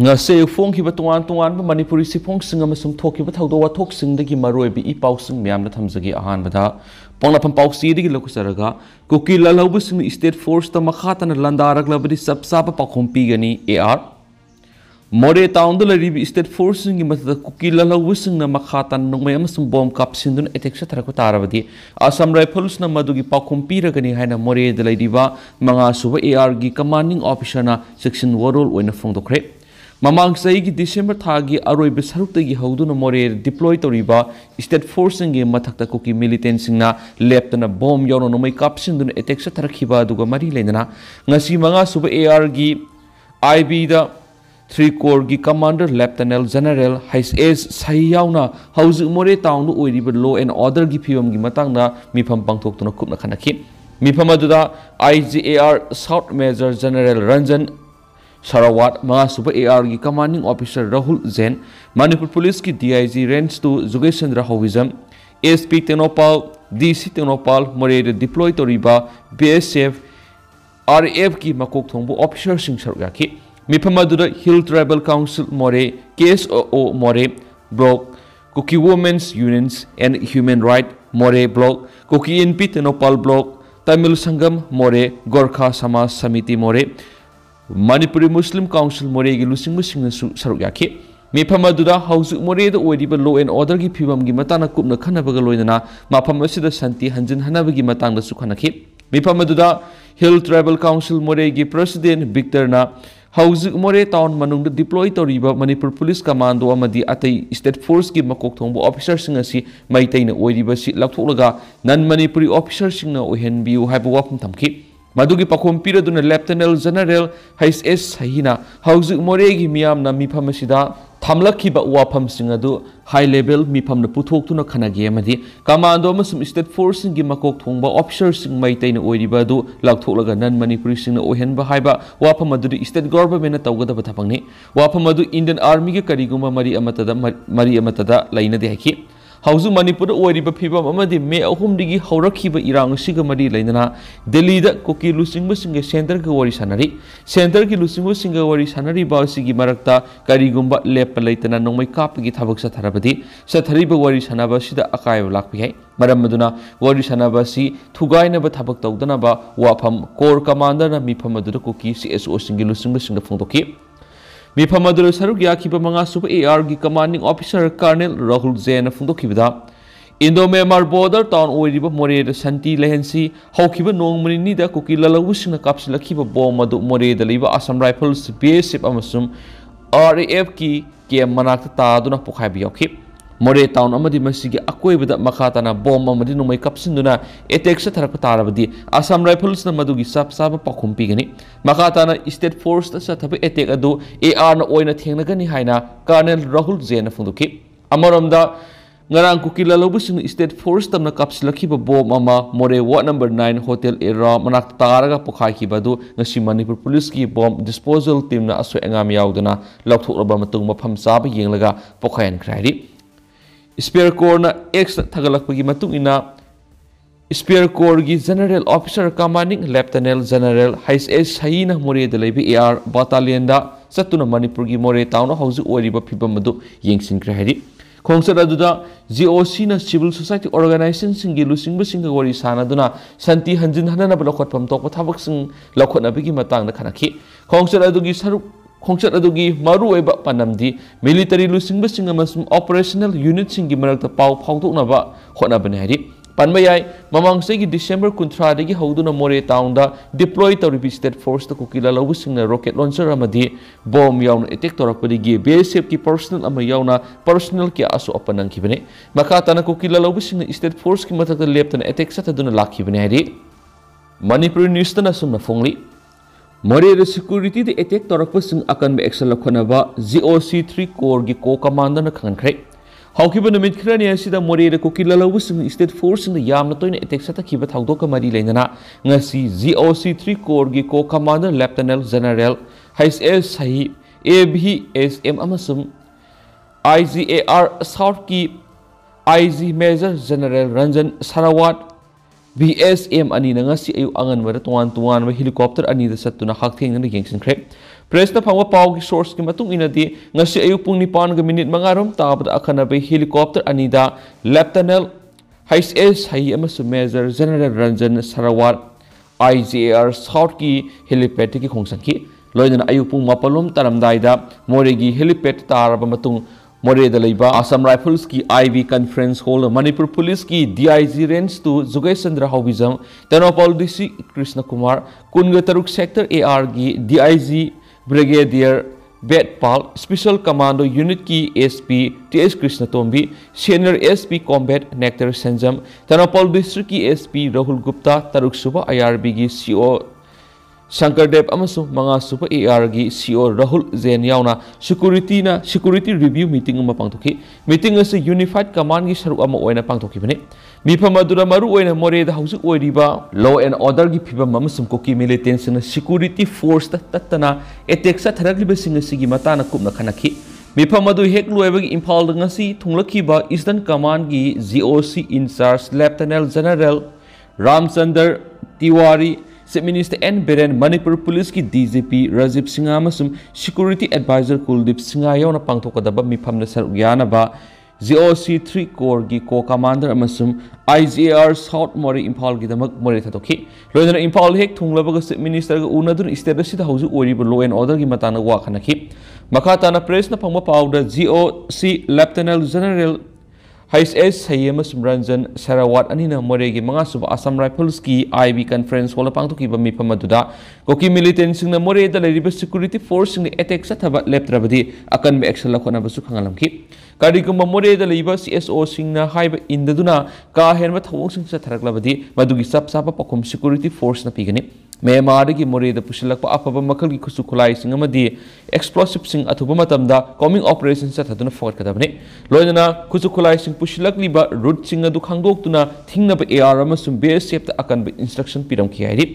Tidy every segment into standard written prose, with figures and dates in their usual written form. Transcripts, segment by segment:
ngase phongkhiba tongan manipuri siphongsinga amasung thokhiba thaudo wathoksingdagi maroibi ipausing myamna thamjagi ahanbada ponglapam pausidigi lokusaraga kuki lalhouba sing state force ta makha tan landaraklaba di Chap Chaba Paokhum pigani ar more town the laribi state force sing matha kuki lalhouba sing na makha tan nongmay amasung bomb kapsindun attack sa tharakwa tarabadi Assam Rifles na madugi Paokhum piragani haina more de lariba mga suba ar gi commanding officer na section warol oina phongdokre Mamang saigi December thagi aroibe sarukdagi hauduna more deploy toriba state force nge mathakta kuki militant singna leptana bomb yono nomai kapsinduna attack sa tharakhiba aduga mari lenana ngasi manga suba AR gi IB da 3 Corps gi commander lieutenant general HS Sahiyauna hauzu more town nu oiriba law and order gi phibam gi matangna mifam pangthoktuna kupna khanaki mifam aduda IGAR South Major General Ranjan Sarawat mga suba AR gi commanding officer Rahul Jain Manipur Police ki DIG range to Jugeshan Rahovism SP Tenopal DC Tenopal more deploy toriba BSF RF ki makok thongbu officer sing sargaki mipamadura Hill Tribal Council more KSO more block Kuki Women's Unions and Human Right more block Kuki NP Tenopal block Tamil Sangam more Gorkha Samaj Samiti more Manipuri Muslim Council more gi lusing musing sarugyaki mifam aduda hausu more da oiriba law and order gi phibam gi matana kupna khanabaga loinana mafam asida santi hanjin hanabagi matang da sukhanaki mifam aduda Hill Tribal Council more gi president Victor na hausu more town manung deploy toriba Manipur Police Commando amadi atai state force gi makok thongbo officer sing asi maitaina oiriba si lakthoklaga nan Manipuri officer sing na ohenbiu haiba wapum thamki Madugi Paokhum piraduna Lieutenant General HS Sahina hauzu moregi miyam na mifam asida thamlakhiba wafam singadu high level mifam na puthokhtuna khanagi amadi commando amasum state force gi makok thongba officer sing maitaina oiriba du lakthoklaga nan Manipuri sing na ohenba haiba wafam adu state government na tawgada bathapangni wafam adu Indian Army gi kariguma mari amatada lainade haki Hauzu Manipur oiriba phibam amadi me ahum digi haurakhiba irang siga mari lainana Delhi da kuki lusingba singa center ga wari sanari center ki lusingba singa wari sanari ba sigi marakta karigumba lepa laitana nongmai kap gi thabak sa tharabadi sa thariba wari sanaba sida akai lakpi hai maram maduna wari sanaba si thugaina ba thabak tawdana ba wafam core commander na mifam adu kuki CSO singi lusingba singa phongdoki Mifam adura saruk yakhiba manga suba AR gi commanding officer Colonel Rahul Jain phungdokhibada Indo-Myanmar border town oiriba more da santi lehensi haukiba nongmani ni da kuki lalhouba singna kapsilakhiba bom adu more da leiba Assam Rifles BSF amasum RAF ki kem manakta taduna pokhaiba yakhi more town amadi masigi akoibada makhatana bom amadi nomai kapsinduna attack sa tharak tarabadi Assam Rifles na madugi Chap Chaba Paokhum pigani makhatana state force ta sa thabi attack adu AR na oina thengnagani haina Colonel Rahul Jain na phungdoki amaramda ngarang kuki lalhouba sing state force tamna kapsilakhiba bom ama more ward number 9 hotel era manak taraga pokhaikiba du ngasi Manipur Police ki bomb disposal team na asoi angam yaudana lakthokraba matung mafam chaba yenglaga pokhayan khrari Spear Corps na X thagalakpagi matung ina Spear Corps gi General Officer Commanding Lieutenant General HS Sahina more da leibi AR Battalion da satuna Manipur gi more town hauzu oiriba phibam adu yengsinkhre hari khongsat aduda GOC na civil society organization singi lusingba singa wari sanaduna santi hanjin hanana balokotpam tokpa thabak sing lakhotnabigi matang da khanaki khongsat adugi saruk Khongsat adugi maru oiba panamdi military lusingba singa amasum operational unit singi marakta pau phawdoknaba hotnabani hari panbayai mamang segi December 13 dagi hauduna more town da deploy tawribi state force ta kuki lalhouba singna rocket launcher amadi bomb yauna attack torakpadigi BSF ki personnel ama yauna personnel ki asu apanang kibane makatana kuki lalhouba singna state force ki matakta leptana attack sataduna lakhibane hari Manipur news tana sumna phongli More security the attack torakpasing akan be action lakhanaba GOC 3 Corps gi co commander na khankhre haukiba namit khrani asida more kuki lalhouba sing state force na yamna toina attack satakhiba thawdoka mari leinana ngasi GOC 3 Corps gi co commander Lieutenant General HS Sahi ABSM amasum IGAR South ki IG Major General Ranjan Sarawat BSM ani na ngasi ayu angan wara tuan helicopter ani da satuna hakteng na yengsin khrep Press na phangwa pau gi source ki matung inadi ngasi ayuk pung 9:05 tabada akhanabe helicopter anida Lieutenant HSS hai amasu Major General Ranjan Sarawat IGAR South ki helipad ki khongsanki loina ayuk pung mapalom taramdaida moregi helipad taraba matung more da leiba Assam Rifles ki IV Conference Hall Manipur Police ki DIG range to Jugai Chandra Haubizam Tenopal DC Krishna Kumar Kungataruk Sector AR ki DIG Brigadier Bedpal Special Commando Unit ki SP TS Krishna Tombi Senior SP Combat Nectar Sanjam Tenopal District ki SP Rahul Gupta Taruk Suba IRB ki CO Shankardev amasung mga super AR gi CO Rahul Zain yauna security review meeting uma pangthoki meeting ase unified command gi saru ama oina pangthoki bane mifam adura maru oina more da hausu oiriba law and order gi phibam amasung koki militants na security force tatana attack sa tharagli sing asigi matana kupna khanaki mifam adu hek loibagi imphal ngasi thunglakhiba eastern command gi GOC in charge Lieutenant General Ramchandar Tiwari Chief Minister N. Biren Manipur Police ki DGP Rajiv Singha amasum Security Advisor Kuldeep Singha yauna pangthokadaba mifam na saruk yanaba GOC 3 Corps ki Co-Commander amasum IGAR South Mori Imphal ki damak mori thatokhi loina Imphal hek thunglabaga Chief Minister ga unadun state asida hauju oriba law and order ki matana wa khanaki makha tana press na phangma pawda GOC Lieutenant General HSS Hayema Ranjan Sarawat anina moregi mga suba Assam Rifles ki IB Conference Hall pangthoki ba mifam aduda koki militant singna more da leriba security force sing attack sa thaba leptrabadi akan be action lakhona basu khangalamki kariguma more da leiba CSO singna haiba indaduna ka henba thawong sing sa tharaklabadi madugi Chap Chaba Paokhum security force na pigani Myanmar more da pusilakpa apaba makal gi khusu khulai sing amadi explosive sing athuba matamda coming operation sa thaduna forward kadabani loina khusu khulai sing pusilakliba route sing adu khangdoktuna thingnaba AR amasum base shape ta akan instruction piram ki hairi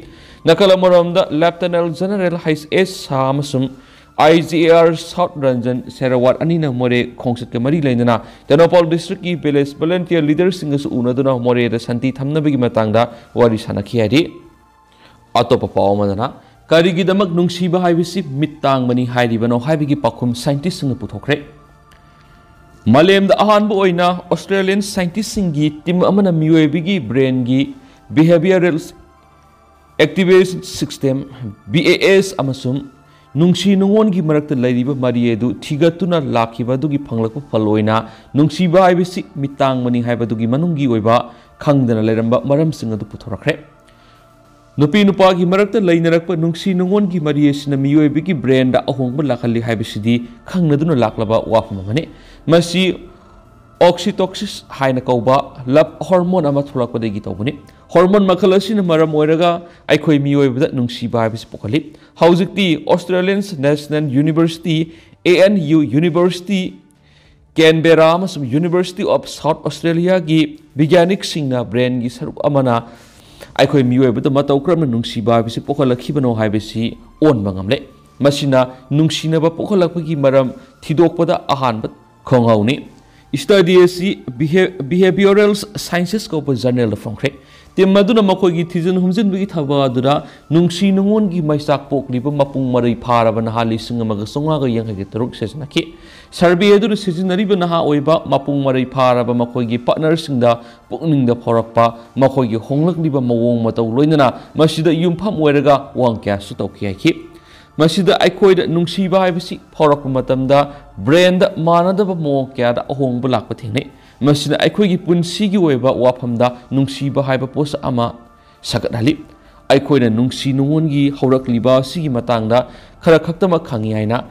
nakala moramda Lieutenant General HSS amasum IGAR South Ranjan Sarawat anina more khongsat ke mari lainana Tenopal district ki village volunteer leaders sing su unaduna more da santi thamnabagi matangda wari sanaki hairi Atopa Paomadana Karigidamak Nungsiba Haibisi Mitang Mani Haidibano Haibigi Paokhum scientists in the Puthokre Malem the Ahan Boina Australian scientists singi Tim Amana Muebigi brain gi behavioral activation system BAS Amasum Nungsi Nungon gi Marakta Ladiba Mariedu Tigatuna Lakiba Dugi Panglaku Paloina Nungsiba Haibisi Mitang Mani Haibadugi Manungi Weba Kangdana Leramba Maram Singa Puthokre Nupi nupa ki marakta lainarakpa nungsi nungon ki mariesina miyoibi ki brain da ahongba lakhali haibisidi khangnaduna laklaba wafmamane masi oxytocin haina kauba love hormone ama thulakpadegi tawbani hormone makhalasina maram oiraga aikhoi miyoibada nungsiba haibis pokali haujikti Australian National University ANU University Canberra amasum University of South Australia gi bigyanik singna brain gi sarup amana Aikhoi miyoibada matau kramna nungsiba bisi pokhalakibano haibisi on bangamle masina nungsinaba pokhalakpagi maram thidokpada ahanba khonghauni study asi behavioral sciences ko journal phongkre tem maduna makhoi gi thijun humjin bigi thaba dura nungsi nungon gi maisak pokliba mapung marai pharaba nahali singamaga songa ga yang gi taruk sesnaki survey edu sijinariba naha oiba mapung marai pharaba makhoi gi partner singda pukningda phorakpa makhoi gi honglakliba mawong matau loinana masida yumpham oiraga wangkya su tawkhi ki masida aikoida nungsiba haibisi phorakpa matamda brain da manadaba mo kya da ahongba lakpa thingne masina aikoigi punsi gi oiba wafamda nungsiba haiba posa ama sagadali aikoina nungsi nungon gi haurakliba sigi matangda khara khaktama khangi haina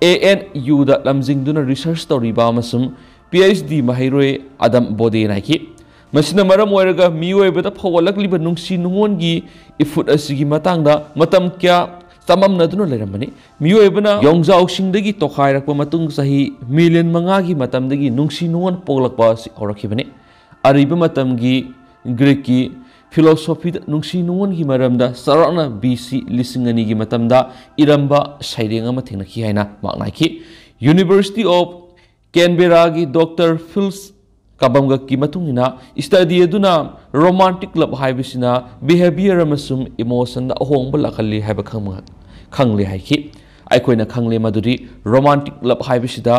ANU da lamjingduna research toriba amasum PhD mahairoi Adam Bode naiki masina maram oiraga miyoibada phawalakliba nungsi nungon gi ifut asigi matangda matam kya tamamnaduna leramani miyoibana yongjaw singdagi tokhairakpa matung sahi million mangagi matamdagi nungsi nungon poglakpa si horakhibani ariba matamgi Greek ki philosophy nungsi nungon gi maramda sarana BC lisingani gi matamda iramba sairenga ma thingnaki haina maknaiki University of Canberra gi Dr. Phil Kabamga ki matungina study eduna romantic love haibisina behavior amasum emotion da ahongba lakhali haiba khangle haiki ꯑꯩꯈꯣꯏꯅ ꯈꯪꯂꯦ ꯃꯗꯨꯗꯤ romantic ꯂꯕ ꯍꯥꯏꯕꯁꯤꯗ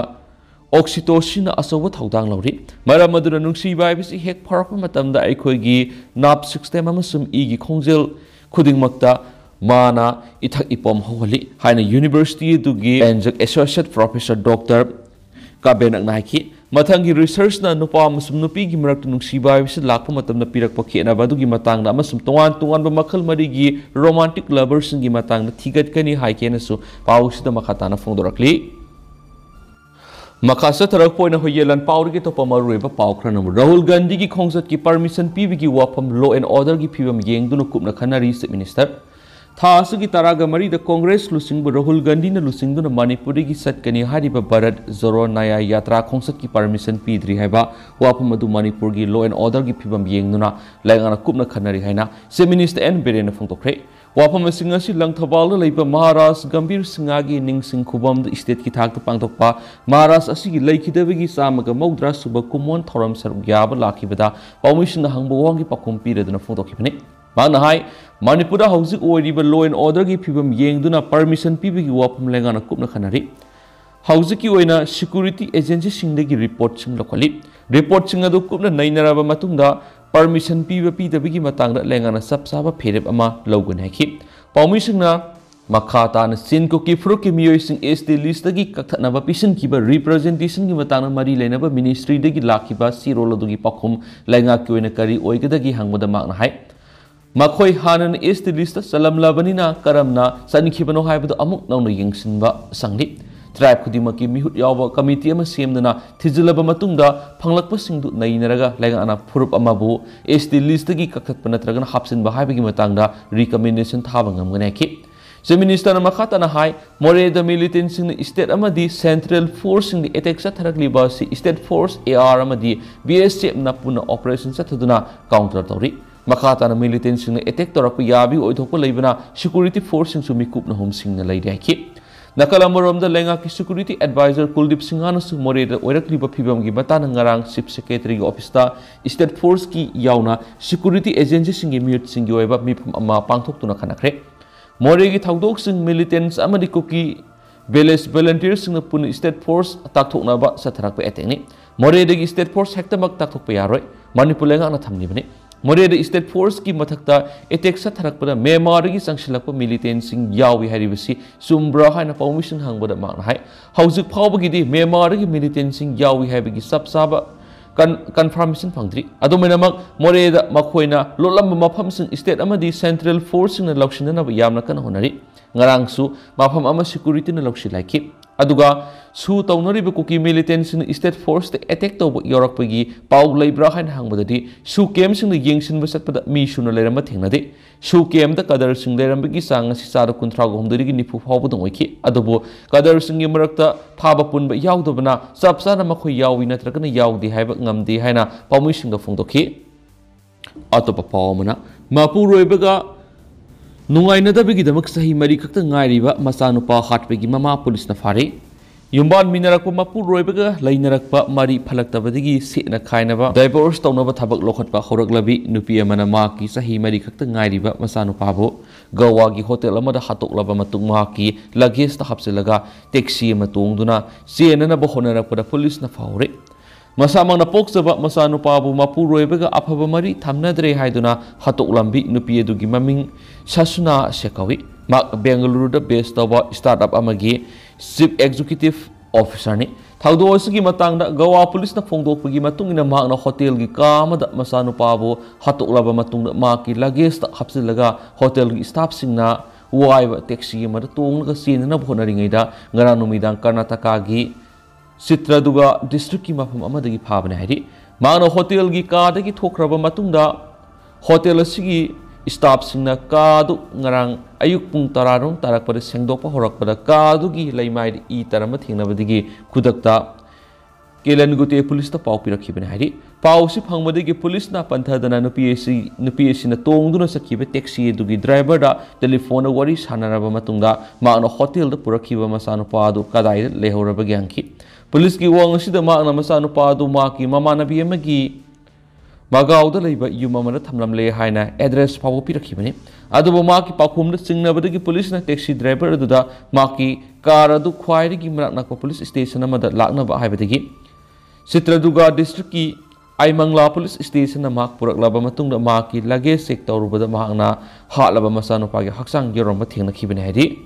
ꯑꯣꯛꯁꯤꯇꯣꯁꯤꯟꯅ ꯑꯆꯧꯕ ꯊꯧꯗꯥꯡ ꯂꯧꯔꯤ ꯃꯔꯝ ꯑꯗꯨꯅ ꯅꯨꯡꯁꯤꯕ ꯍꯥꯏꯕꯁꯤ ꯍꯦꯛ ꯐꯥꯎꯔꯛꯄ ꯃꯇꯝꯗ ꯑꯩꯈꯣꯏꯒꯤ ꯅꯥꯔꯚ ꯁꯤꯁꯇꯦꯝ ꯑꯃꯁꯨꯡ ꯏꯒꯤ ꯈꯣꯡꯖꯦꯜ ꯈꯨꯗꯤꯡꯃꯛꯇ ꯃꯥꯅ ꯏꯊꯛ ꯏꯄꯣꯝ ꯍꯧꯍꯜꯂꯤ ꯍꯥꯏꯅ ꯌꯨꯅꯤꯚꯔꯁꯤꯇꯤ ꯑꯗꯨꯒꯤ ꯑꯦꯟꯖꯛ ꯑꯦꯁꯣꯁꯤꯌꯦꯠ ꯄ꯭ꯔꯣꯐꯦꯁꯔ ꯗꯣꯛꯇꯔ ꯀꯥꯕꯦꯅꯛꯅ ꯍꯥꯏꯈꯤ ꯃꯊꯪꯒꯤ ꯔꯤꯁꯔꯆꯅ ꯅꯨꯄꯥ ꯑꯃꯁꯨꯡ ꯅꯨꯄꯤꯒꯤ ꯃꯔꯛꯇ ꯅꯨꯡꯁꯤꯕ ꯍꯥꯏꯕꯁꯤ ꯂꯥꯛꯄ ꯃꯇꯝꯗ ꯄꯤꯔꯛꯄ ꯈꯦꯠꯅꯕ ꯑꯗꯨꯒꯤ ꯃꯇꯥꯡꯗ ꯑꯃꯁꯨꯡ ꯇꯣꯉꯥꯟ ꯇꯣꯉꯥꯟꯕ ꯃꯈꯜ ꯃꯔꯤꯒꯤ ꯔꯣꯃꯥꯟꯇꯤꯛ ꯂꯚꯔꯁꯤꯡꯒꯤ ꯃꯇꯥꯡꯗ ꯊꯤꯒꯠꯀꯅꯤ ꯍꯥꯏꯒꯦꯅꯁꯨ ꯄꯥꯎ ꯑꯁꯤꯗ ꯃꯈꯥ ꯇꯥꯅ ꯐꯣꯡꯗꯣꯔꯛꯂꯤ ꯃꯈꯥ ꯆꯠꯊꯔꯛꯄ ꯑꯣꯏꯅ ꯍꯨꯏꯌꯦꯟ ꯄꯥꯎꯗꯒꯤ ꯑꯇꯣꯞꯄ ꯃꯔꯨꯑꯣꯏꯕ ꯄꯥꯎ ꯈꯔꯅ ꯔꯥꯍꯨꯜ ꯒꯥꯟꯙꯤꯒꯤ ꯈꯣꯡꯆꯠꯀꯤ ꯄꯔꯃꯤꯁꯟ ꯄꯤꯕꯒꯤ ꯋꯥꯐꯝ ꯂꯣ ꯑꯦꯟ ꯑꯣꯔꯗꯔꯒꯤ ꯐꯤꯕꯝ ꯌꯦꯡꯗꯨꯅ ꯀꯨꯞꯅ ꯈꯟꯅꯔꯤ ꯆꯤꯐ ꯃꯤꯅꯤꯁꯇꯔ ꯊꯥ ꯑꯁꯤꯒꯤ 13ꯗ ꯀꯣꯡꯒ꯭ꯔꯦꯁ ꯂꯨꯆꯤꯡꯕ ꯔꯥꯍꯨꯜ ꯒꯥꯟꯙꯤꯅ ꯂꯨꯆꯤꯡꯗꯨꯅ ꯃꯅꯤꯄꯨꯔꯗꯒꯤ ꯆꯠꯀꯅꯤ ꯍꯥꯏꯔꯤꯕ ꯚꯥꯔꯠ ꯖꯣꯔꯣ ꯅ꯭ꯌꯥ ꯌꯥꯇ꯭ꯔꯥ ꯈꯣꯡꯆꯠꯀꯤ ꯄꯔꯃꯤꯁꯟ ꯄꯤꯗ꯭ꯔꯤ ꯍꯥꯏꯕ ꯋꯥꯐꯝ ꯑꯗꯨ ꯃꯅꯤꯄꯨꯔꯒꯤ ꯂꯣ ꯑꯦꯟ ꯑꯣꯔꯗꯔꯒꯤ ꯐꯤꯕꯝ ꯌꯦꯡꯗꯨꯅ ꯂꯩꯉꯥꯛꯅ ꯀꯨꯞꯅ ꯈꯟꯅꯔꯤ ꯍꯥꯏꯅ ꯆꯤꯐ ꯃꯤꯅꯤꯁꯇꯔ ꯑꯦꯟ ꯕꯤꯔꯦꯟꯅ ꯐꯣꯡꯗꯣꯛꯈ꯭ꯔꯦ ꯋꯥꯐꯝ ꯑꯁꯤꯡ ꯑꯁꯤ ꯂꯪꯊꯕꯥꯜꯗ ꯂꯩꯕ ꯃꯍꯥꯔꯥꯖ ꯒꯝꯚꯤꯔ ꯁꯤꯡꯍꯒꯤ ꯅꯤꯡꯁꯤꯡ ꯈꯨꯕꯝꯗ ꯏꯁꯇꯦꯠꯀꯤ ꯊꯥꯛꯇ ꯄꯥꯡꯊꯣꯛꯄ ꯃꯍꯥꯔꯥꯖ ꯑꯁꯤꯒꯤ ꯂꯩꯈꯤꯗꯕꯒꯤ 130 ꯁꯨꯕ ꯀꯨꯝꯑꯣꯟ ꯊꯧꯔꯝ ꯁꯔꯨꯛ ꯌꯥꯕ ꯂꯥꯛꯈꯤꯕꯗ ꯄꯥꯎꯃꯤꯁꯤꯡꯅ ꯍꯪꯕ ꯋꯥꯍꯪꯒꯤ ꯄꯥꯎꯈꯨꯝ ꯄꯤꯔꯗꯨꯅ ꯐꯣꯡꯗꯣꯛꯈꯤꯕꯅꯤ ꯃꯥꯅ ꯍꯥꯏ ꯃꯅꯤꯄꯨꯔꯗ ꯍꯧꯖꯤꯛ ꯑꯣꯏꯔꯤꯕ ꯂꯣ ꯑꯦꯟ ꯑꯣꯔꯗꯔꯒꯤ ꯐꯤꯕꯝ ꯌꯦꯡꯗꯨꯅ ꯄꯔꯃꯤꯁꯟ ꯄꯤꯕꯒꯤ ꯋꯥꯐꯝ ꯂꯩꯉꯥꯛꯅ ꯀꯨꯞꯅ ꯈꯟꯅꯔꯤ ꯍꯧꯖꯤꯛꯀꯤ ꯑꯣꯏꯅ ꯁꯦꯀ꯭ꯌꯨꯔꯤꯇꯤ ꯑꯦꯖꯦꯟꯁꯤꯁꯤꯡꯗꯒꯤ ꯔꯤꯄꯣꯔꯠꯁꯤꯡ ꯂꯧꯈꯠꯂꯤ ꯔꯤꯄꯣꯔꯠꯁꯤꯡ ꯑꯗꯨ ꯀꯨꯞꯅ ꯅꯩꯅꯔꯕ ꯃꯇꯨꯡꯗ ꯄꯔꯃꯤꯁꯟ ꯄꯤꯗꯕꯒꯤ ꯃꯇꯥꯡꯗ ꯂꯩꯉꯥꯛꯅ ꯆꯞ ꯆꯥꯕ ꯐꯤꯔꯦꯞ ꯑꯃ ꯂꯧꯒꯅꯤ ꯍꯥꯏꯈꯤ ꯄꯥꯎꯃꯤꯁꯤꯡꯅ makha tana sin kuki fruki miyoising este list dagi kakthana pisan kiba representation gi matana mari lena ba ministry dagi lakiba sirol adugi pakhum lenga kyoina kari oigadagi hangboda makna hai makhoi hanan este list salam labanina karamna sanikibano haibadu amuk nawna yingsinba sangli tribe khudimaki mihut yawa committee ama semdana thijilaba matungda phanglakpa singdu nainaraga lenga ana phurup amabu este list dagi kakatpa natraga hapsin ba haibagi matangda recommendation thaba ngamgane ki The Minister Makhatana High, More the militants in the state Amadi, Central Force in the attack Satarakliba, State Force AR Amadi, BSC Napuna Operation Sataduna, Counter Tori. Makhatana militants in the attack Torakuyabi, Oitopo Labana, Security Force in Sumikupna Home Sing the Lady Aki. Nakalamuram the Lengaki Security Advisor Kuldip Singhanasu More the Orakliba Pibam Gibatan Ngarang, Chief Secretary Officer, State Force Ki Yauna, Security Agency Singimut Singueva Mipum Ama Pangtok to Nakanakre. Moregi Taudoksing militants Amadi Kuki Village volunteers in the Pune State Force Taktok Naba Satarak Eteni. Moregi State Force Hectamak Taktok Payaroi, Manipulang Anatamnibani. Moregi State Force Ki Matakta Etek Satarakpada, Memari Sangshalapa militants in Yawi Harivasi, Sumbra Hana Permission Hangboda Mount High. Housing Pawbagidi, Memari militants in Yawi Habigi Subsaba. Confirmation Pangri. Adominamak, Moreda, Makoina, Lolam Mapamson State Amadi Central Force in the Lokshin of Yamnakan Honori, Narangsu, Mapam Ama Security in the Lokshi like it. Aduga, Su Taunori Kuki militants in the State Force, the attack over Yorokpagi, Pau Labra and Hangwadadi, Su came in the Yingsin was at the Mishuna Leramatinade, Su came the Kadar Sing Lerambigi sang Sisara Contragum, the Rignipu Hobodonwiki, Adobo, Kadar Sing Yamurakta, Pabapun, but Yaudovana, Subsana Mako Yawi Natrakana Yaudi Habak Namdi Hana, Palmishing the Fundoki Autopa Palmana, Mapu Rebega. Nungaina da bigi damak sahi mari kakta ngairiba masanupa hatbegi mama police na fari yumban minarakpa mapu roibaga lainarakpa mari phalaktabadigi sena khainaba divorce tawnaba thabak lokhatpa horaklabi nupi amana ma ki sahi mari kakta ngairiba masanupa bo gowa gi hotel amada hatoklaba matung ma ki luggage ta hapselaga taxi ama tongduna chenana ba honarakpa police na faure Masamang na poksaba masanupabu mapuroibaga afaba mari thamnadre haiduna hatoklambi nupi edugi maming Sasuna Sekawi Mak Bengaluru based over startup amagi Chief Executive Officer ni Thaudo asigi matangda Goa Police na phongdokpagi matungina mak na hotel gi kamada masanupabu hatoklaba matungda maki luggage ta hapsilaga hotel gi staff singna waiba taxi ma tongnaga sinna bhonaringaida ngara numidang Karnataka gi Citraduga district ki mafam amadagi phabane hairi mano hotel gi ka dagi thokraba matungda hotel asigi staff singna ka du ngarang ayuk pung tararong tarakpada sengdokpa horakpada ka du gi laimai I tarama thingnabadigi khudakta Kelanguti police ta pau pirakhibane hairi pau si phangmadagi police na panthadana nupi na tongduna sakhiba taxi dugi driver da telephone wari sanaraba matungda mano hotel da purakhiba masanu padu kadai lehoraba gyangki Police ki wang sida mak na masanu padu maki mama nabi amagi Magaoda Leba Yumamana Tamlamle Haina, address Pao Pirakibani. Adobo Maki Paokhum, Singna police and taxi driver Duda, Maki, Karadu Quire Gimrak police station Amada Lakna Habitagi. Citraduga district ki Aimangla police station Mak Puraklaba Matung Maki, Lage sector over the Mahana, Hatlaba Masano Pagi Haksang Yoroma Tina Kibinadi.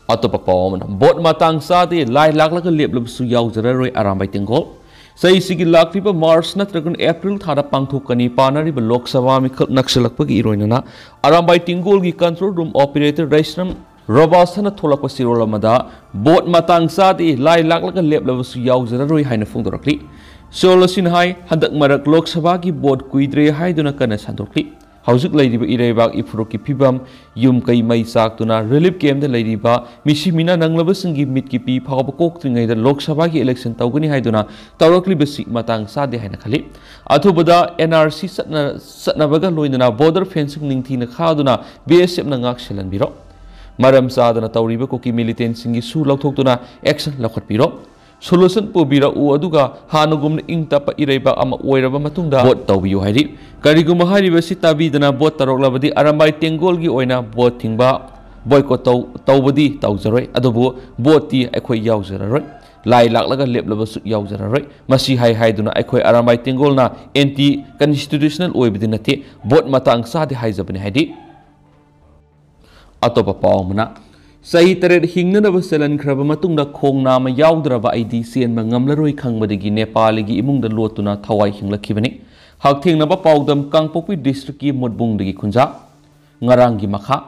Atopapom, Bot Matang Sadi, Lai Laka Lip Suyao Zerari Arambai Tingol. Say Sigi Lakriba Mars Natragon April Tada Pangtukani Panari Lok Savami Naksalakpagi Iroinana Arambai Tingolgi control room operator Raisram Robasana Tolapasiro Mada Bot Matang Sadi Lai Laka Lip Suyao Zerari Hainafungoraki Solosin Hai Hadak Marak Lok Savagi Bot Kuidre Haidunakana Santokli Housik Lady Irebak Ifroki Pibam Yum Kai Mai Saktuna Relief Game the Lady Ba Mishimina Nanglabasingi Mitkipi Pawakok the Lok Sabagi election Taugani Haiduna Taurokli Basi Matang Sadi Hanakali Atubada NRC Satnabaga Loinana border fencing Ningtina Khaduna BSF Nangak Shelan Biro Maram Sadana Tauriba Koki militant Singi Su Lautokuna Action Lakot Biro Solution Pobira Uaduga Hanugum Ing Tapa Ireba Ama Oiraba Matunda Bot Taubiu Hari Kariguma Hari Vasita Bidana Bot Taroklabadi Arambai Tengolgi Oina Bot Tingba Boycott Taubadi Tauzare Adobo Boti Equi Yauzare Lai Laklaga Leplabasuk Yauzare Masi Hai Haiduna Equi Arambai Tengolna anti constitutional Oibidinati Bot Matang Sadi Haizabin Hadi Atopa Paumana Sahi Tared Hingnava Selan Krabamatunga Kong Nama Yaudraba IDC and Mangamlaroi Kangbadigi Nepaligi Imung the Lotuna Tawai Hingla Kibani Hakting Naba Paudam Kangpopi District Modbungdigi Kunja Ngarangi Makha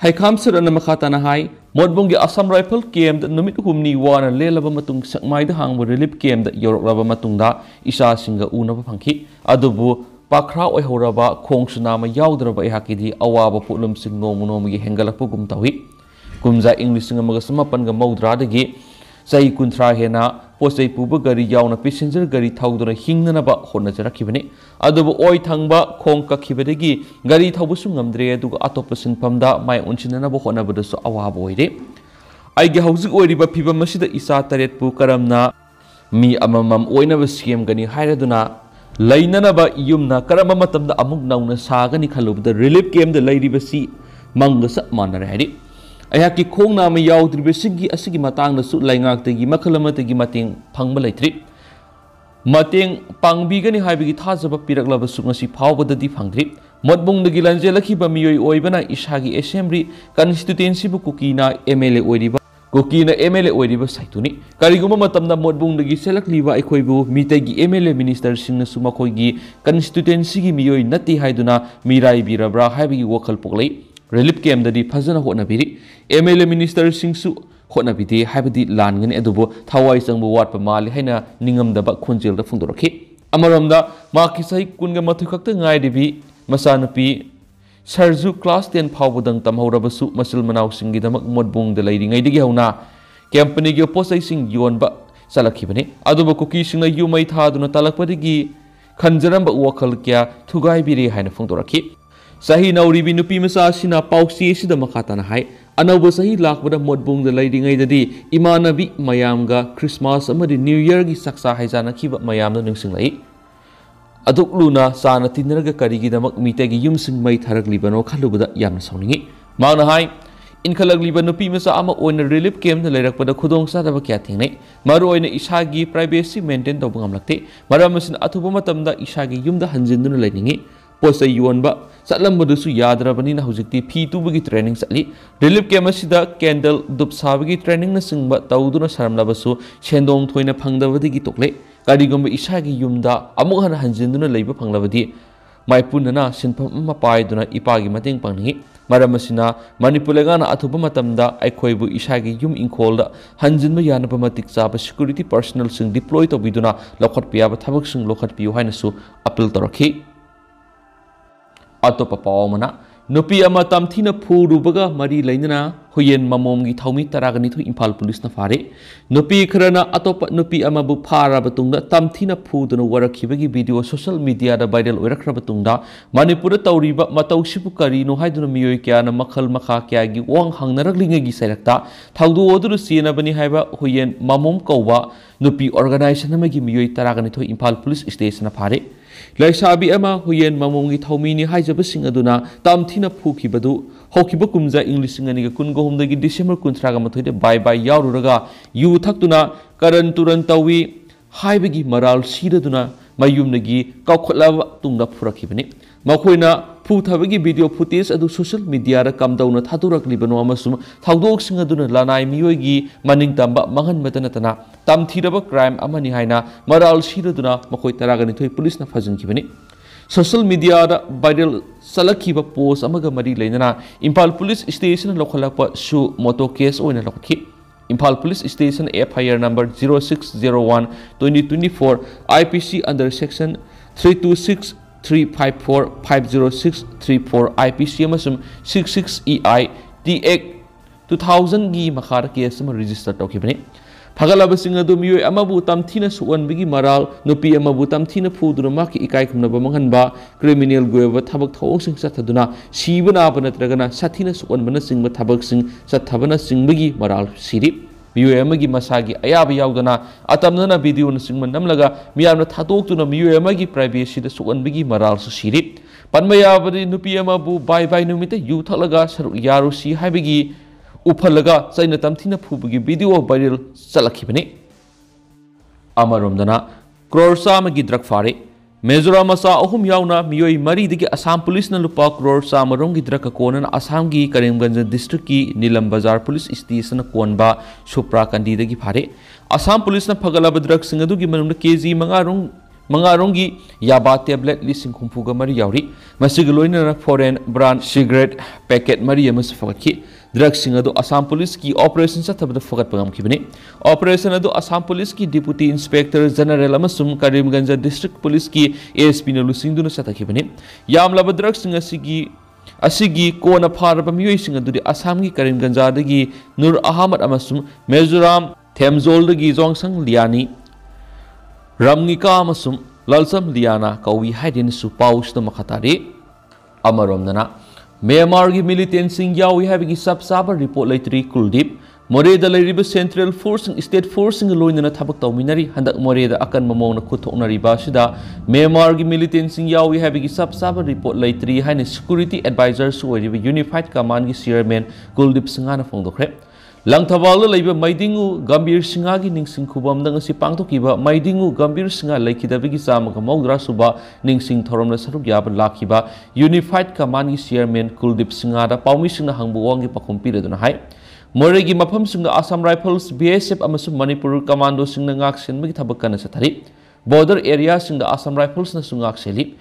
Haikamsar and Makhatana Hai Modbungi Assam Rifle came the Numit Humni Wana Lelava Matung Sakmai the Hang with relief came the Yoraba Matunda Isha Singa Unava Panki Adubu Pakra Ohoraba Kong Sunama Yaudraba Ihakidi Awaba Putlum Sing Nomonomi Hengalapugum Tawi Kumza English Samapan Maudra de Gate, Say Kuntra Hena, Posay Puba Gari Yauna passenger Gari Taudra Hinganaba Honazara Kibani, Adobo Oi Tangba, Konka Kibadegi, Gari Taubusungam Dre, Duga Atopasin Pamda, my Unchinaba Honabus Awaboide. I get house Oiba Piba Masida Isa Taret Pukaramna, me amam Oinava Siem Gani Hiraduna, Lainanaba Yumna, Karamatam the Amuk Nauna Sagani Kalub, the relief game the Lady Basi, Mangas Manaradi. Ayaki Kong Nama Yaudri Besigi Asigi Matang the Sut Langak the Gimakalamati Mating Pangbalay Mating Pangbigani Habi Tazaba Piraklava Sumasi Power the Deep Hungry Modbung the Gilanjela Kibamio Oibana Ishagi Assembly Constituency Kukina MLA Oidiba Kukina MLA Oidiba Saituni Kariguma Matamda Modbung the Giselak Liva Equibu Mitegi MLA Minister Singna Sumakoigi Constituency Mioi Nati Haiduna Mirai Birabra Habi Wokal Pole Relief came the Pazana Honabiri, MLA Minister Singsu Honabiti, Habiti Langan Edubo, Tawai Sang Wat Pamali Hena, Ningam the Bakunjil the Fundoroki. Amaramda, Markisai Kungamatuka Ngai Masanapi, Sarzu class 10 Pawudang Tamhorabasu, Masil Manau Singi the Modbung the Lady Naidigauna, Campany Posay Sing Yuanba Salakibani, Adobo Kuki Singa you might had on a Talakpadigi, Kanjaramba Wakal Kia, Tugai Biri Hana Fundoraki. Sahi Nauribi Nupi Masashina Pausi the Makatana Hai, Anova Sahi Lakbada Modbung the Lady Ngai Imanabi Mayamga, Christmas, Amadi New Year Saksa Haizana Kiba Mayam the Nusing Lai Aduk Luna, Sana Tineraga Karigi the Mitegi Yumsing Mai Tarak Libano Kaluba Yam Soningi. Mana Hai, in Kalagli Nupi Masa Ama when a relief came the Lerak Pada Kudong Sadava Kating, Maro in Ishagi privacy maintained of Bamlakte, Maramasin Atubumatam the Ishagi Yum the Hanzin Lightning. Posa Yuanba, Satlambusu Yadrabanina Husiti, P2 training Sali, Relief Kamasida, Candle, Dupsavigi training Nasingba, Tauduna Saramlabasu, Shendong Toina Pangdavadi Tokle, Kadigum Ishagi Yumda, Amuhan Hanzinduna Labor Panglavadi, My Punana, Sinpama Paiduna, Ipagi Mating Pangi, Maramasina, Manipulagana Atubumatamda, Aikoibu Ishagi Yum in Kolda, Hanzinma Yanapamatic Saba, security personnel sing deployed to Biduna, Lokat Piaba Tabak Lokat Piu Hinasu, Apple Toraki. Atopa Paumana, Nupi Amatam Tina Purubaga, Mari Lainana, Huyen Mamongi Taumi Taragani to Impal Police Nafari, Nupi Karana Atopa Nupi Amabu Para Batunga, Tamtina Pudano Warakibagi video, social media, the Bidal Urakrabatunda, Manipura Tauriba, Matau Shipukari, no Hydromiyokiana, Makal Makakiagi, Wang Hang Naraglingi Selecta, Taudu Odu Siena Bani Haiba, Huyen Mamom Kawa, Nupi organization Namagi Miyo Taragani to Impal Police Station Apare. Laisabi ama huyen mamongi thaumini haijabasing aduna tamthina phukibadu hokhiba kumja inglisingani ga kun gohum dagi December 13 ga mathoide bye yaururaga yu thaktuna karan turan tawi haibagi maral siraduna mayumnagi kaukhlaba tungda phurakibani makoina puthabagi video footage adu social media ra kamdauna thadurakliba no amasum thawdok sing aduna lanai miyoigi maning tamba mangan matanatana tamthiraba crime amani haina maral siraduna makoi taragani thoi police na fajinkibani social media da viral salakhiba post amaga mari leinana Impal police station lokhalakpa su moto case oina lokhi Impal police station FIR number 0601 2024 IPC under section 326 354 506 34 IPC amasum 66 EI TX 2000 gi makha case ama register tokibani Pagalabasing adu miyoy amabu tamthina suwanbigi maral nupi amabu tamthina phuduna maki ikai khumnaba manghanba criminal goeba thabak thawsing sathaduna sibana banatragana sathina suwanbana singba thabak sing sathabana singbigi maral siri miyoy amagi masagi ayaba yaudana atamnana video na singman namlaga miyamna thadoktuna miyoy amagi privacy da suwanbigi maral su siri panmayabadi nupi amabu bye numita yu thalaga saru yaru si haibigi Upalaga saina tamthina phubagi video viral salakibani amaromdana crorsa magi drug fare Mezora masa ahum yauna miyoi mari digi Assam police na lupa crorsa marom gi drug konan Assam gi Karimganj district ki Nilam Bazar police station konba Supra kandi dagi phare Assam police na phagalaba drug singadu gi manumna kg mangarong gi yaba tablet lising khumpuga mari yauri masigloina na foreign brand cigarette packet mari yamas fakki Drugs adu Assam Police ki operation sa tabda fakat pagam kibani operation adu Assam Police ki Deputy Inspector General amasum Karimganj District Police ki ASP na lusingdu na sata kibani yamlaba drugs asigi kona pharaba miyoi sing adu Assam gi Karimganj dagi Nur Ahmad amasum Mizoram Themzol dagi Jongsang Liani Ramngika amasum Lalsam Liana kawi haidin su paus na makatari amaromdana Myanmar ki militant sing yawi habigi Chap Chaba report laitri Kuldip Moreda lairiba Central Force State Force loina na thabak tawminari handak Moreda akan mamong na kuthoknari ba sida Myanmar ki militant sing yawi habigi Chap Chaba report laitri haina security advisor suwariba Unified Command ki chairman Kuldip Singha na phongdokre Langthabal laiba Maidingu Gambir Singha gi ningsing khubam dang si pangtokiba Maidingu Gambir Singha laikidabigi chamaga maudra suba ningsing thorom na saruk yaba lakhiba Unified Command gi chairman Kuldip Singha da paumi singna hangbu wangi pakhum pireduna hai Moregi mafam singna Assam Rifles BSF amasum Manipur Commando singna ngak senbagi thabak kana sathari border area singda Assam Rifles na sungak seli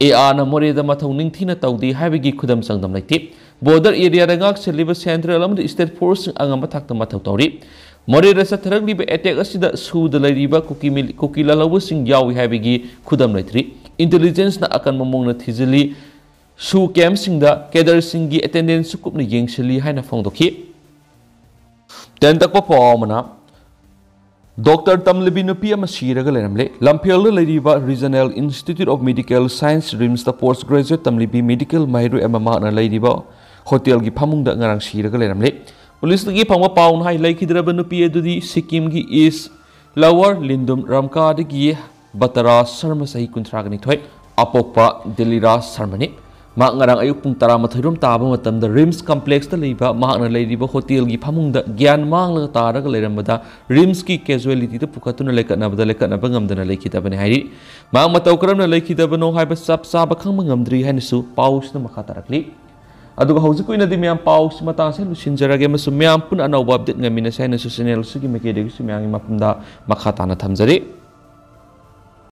na Moreda mathau ningthina tawdi haibigi khudam sangdam laiti border area rangak seliba Central amd State Force angama thakta mathau tawri Moreda satharagliba attack asida suda lairiba kuki Lalhouba sing yawi haibigi khudam laitri intelligence na akan mamong na thizili su camp singda kedar singi attendance kupna yengseli haina phongdokhi tentakpa pawmana Dr. Tamlibi nupi ama siraga leramle Lamphel leriba Regional Institute of Medical Science RIMS the postgraduate Tamlibi medical mahiru ama mahna leriba hotel gi phamungda ngarang siraga leramle police gi phangwa paun hai laikhidraba nupi edudi Sikkim gi East Lower Lindum Ramka gi Batara Sarma sahi kuntragani thoi apokpa Delira Sarmani mak ngarang ayuk pung tara mathirum taba matamda RIMS complex ta leiba mahna leiriba hotel gi phamungda gyan mangla taraga leirambada RIMS ki casualty ta pukatuna lekatna ngamdana lekhidabani hairi mak matau karamna lekhidabano haiba Chap Chaba khangma ngamdri hainisu paus na makha tarakli aduga hauji koina di myam paus matang se lusinjarage masu myam pun anauba update ngamina saina channel sugi mekede gi myang mapumda makha tana thamjari